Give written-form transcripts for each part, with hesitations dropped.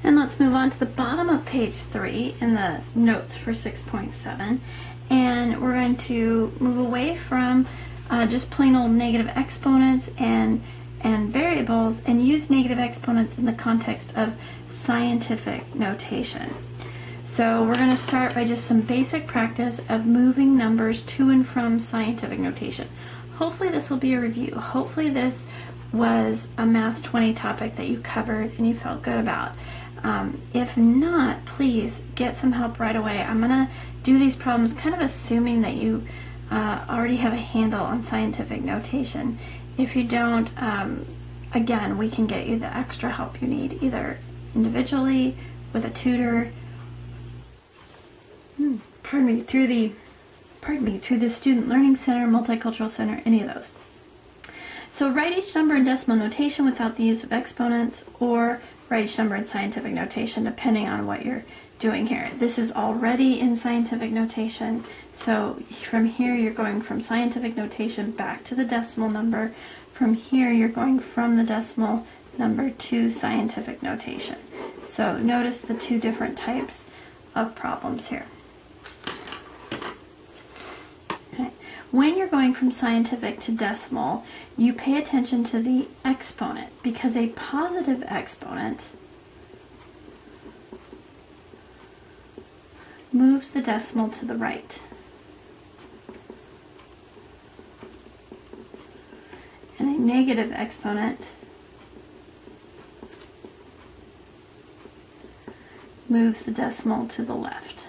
And let's move on to the bottom of page 3 in the notes for 6.7. And we're going to move away from just plain old negative exponents and variables and use negative exponents in the context of scientific notation. So we're going to start by just some basic practice of moving numbers to and from scientific notation. Hopefully this will be a review. Hopefully this was a Math 20 topic that you covered and you felt good about. If not, please get some help right away. I'm going to do these problems kind of assuming that you already have a handle on scientific notation. If you don't, again, we can get you the extra help you need, either individually, with a tutor, through the Student Learning Center, Multicultural Center, any of those. So write each number in decimal notation without the use of exponents, or write each number in scientific notation, depending on what you're doing here. This is already in scientific notation, so from here you're going from scientific notation back to the decimal number. From here you're going from the decimal number to scientific notation. So notice the two different types of problems here. Okay. When you're going from scientific to decimal, you pay attention to the exponent, because a positive exponent moves the decimal to the right. And a negative exponent moves the decimal to the left.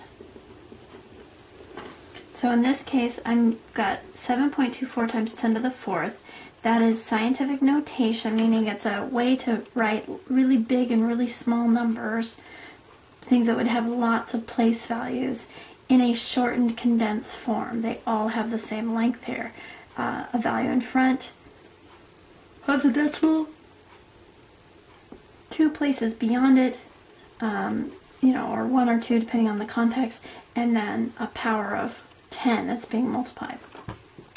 So in this case, I've got 7.24 times 10 to the 4th. That is scientific notation, meaning it's a way to write really big and really small numbers, things that would have lots of place values, in a shortened, condensed form. They all have the same length here. A value in front of the decimal, 2 places beyond it, or 1 or 2 depending on the context, and then a power of 10 that's being multiplied.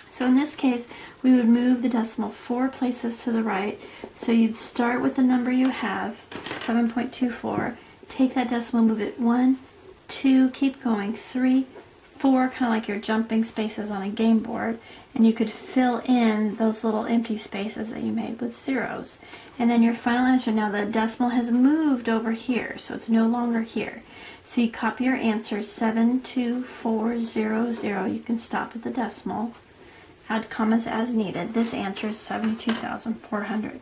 So in this case, we would move the decimal 4 places to the right. So you'd start with the number you have, 7.24, take that decimal, move it 1, 2, keep going, 3, 4, kind of like you're jumping spaces on a game board, and you could fill in those little empty spaces that you made with zeros. And then your final answer, now the decimal has moved over here, so it's no longer here. So you copy your answer, 72400. You can stop at the decimal, add commas as needed. This answer is 72,400.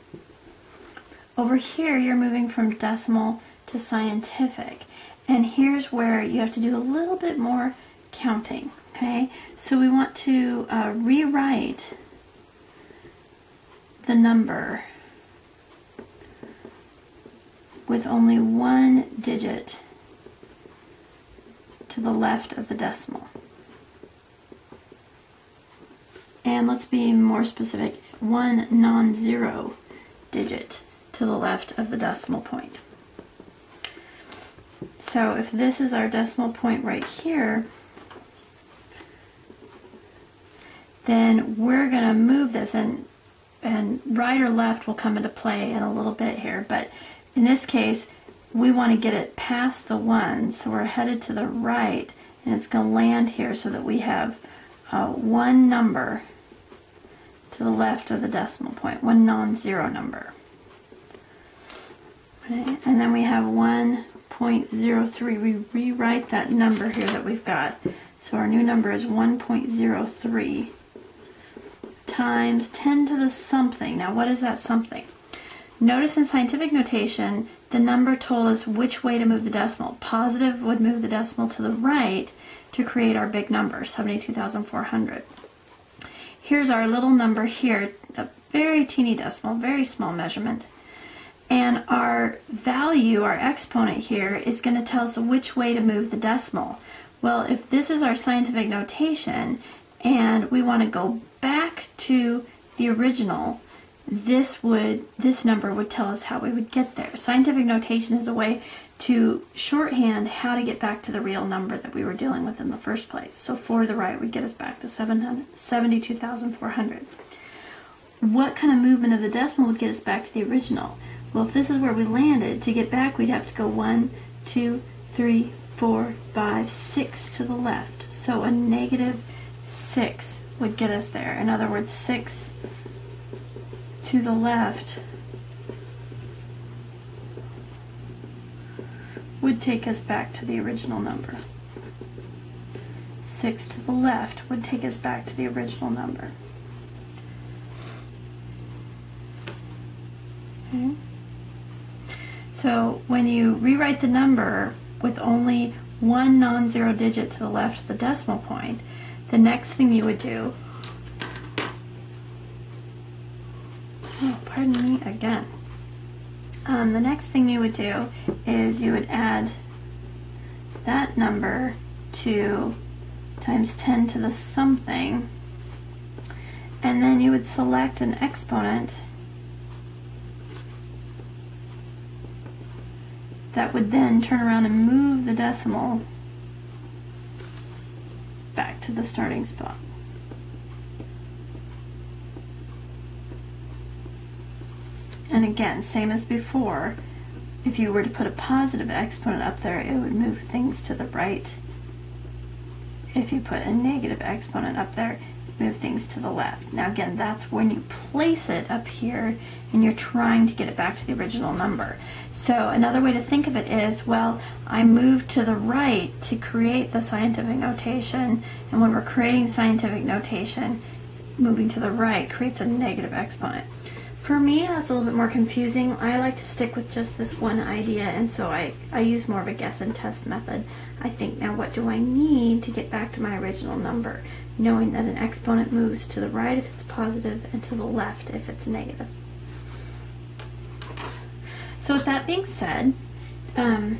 Over here, you're moving from decimal to scientific. And here's where you have to do a little bit more counting, okay? So we want to rewrite the number with only 1 digit to the left of the decimal. And let's be more specific, 1 non-zero digit to the left of the decimal point. So if this is our decimal point right here, then we're going to move this, and right or left will come into play in a little bit here, but in this case we want to get it past the 1, so we're headed to the right, and it's going to land here so that we have 1 number to the left of the decimal point, 1 non-zero number. Okay. And then we have 1.03. We rewrite that number here that we've got. So our new number is 1.03 times 10 to the something. Now what is that something? Notice in scientific notation, the number told us which way to move the decimal. Positive would move the decimal to the right to create our big number, 72,400. Here's our little number here, a very teeny decimal, very small measurement. And our value, our exponent here, is going to tell us which way to move the decimal. Well, if this is our scientific notation and we want to go back to the original, this number would tell us how we would get there. Scientific notation is a way to shorthand how to get back to the real number that we were dealing with in the first place. So 4 to the right would get us back to 72,400. What kind of movement of the decimal would get us back to the original? Well, if this is where we landed, to get back we'd have to go 1, 2, 3, 4, 5, 6 to the left. So a negative 6 would get us there. In other words, 6 to the left would take us back to the original number. 6 to the left would take us back to the original number. Okay. So when you rewrite the number with only one non-zero digit to the left of the decimal point, the next thing you would do, pardon me again, the next thing you would do is you would add that number to times 10 to the something, and then you would select an exponent that would then turn around and move the decimal back to the starting spot. And again, same as before, if you were to put a positive exponent up there, it would move things to the right. If you put a negative exponent up there, move things to the left. Now again, that's when you place it up here and you're trying to get it back to the original number. So another way to think of it is, well, I moved to the right to create the scientific notation, and when we're creating scientific notation, moving to the right creates a negative exponent. For me, that's a little bit more confusing. I like to stick with just this one idea, and so I use more of a guess and test method. I think, now what do I need to get back to my original number? Knowing that an exponent moves to the right if it's positive and to the left if it's negative. So with that being said,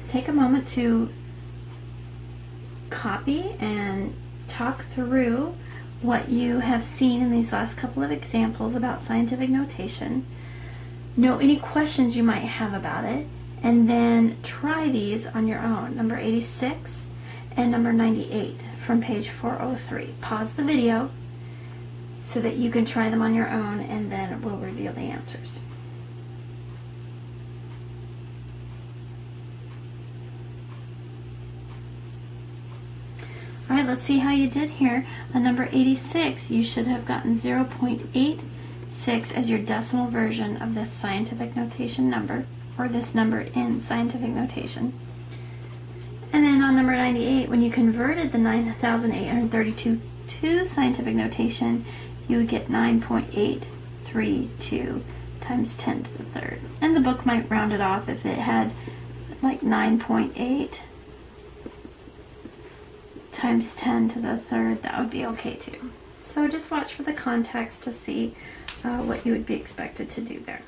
take a moment to copy and talk through what you have seen in these last couple of examples about scientific notation. Note any questions you might have about it, and then try these on your own. Number 86 and number 98 from page 403. Pause the video so that you can try them on your own, and then we'll reveal the answers. All right, let's see how you did here. On number 86, you should have gotten 0.86 as your decimal version of this scientific notation number, or this number in scientific notation. And then on number 98, when you converted the 9,832 to scientific notation, you would get 9.832 times 10 to the third. And the book might round it off if it had like 9.8 times 10 to the third, that would be okay too. So just watch for the context to see what you would be expected to do there.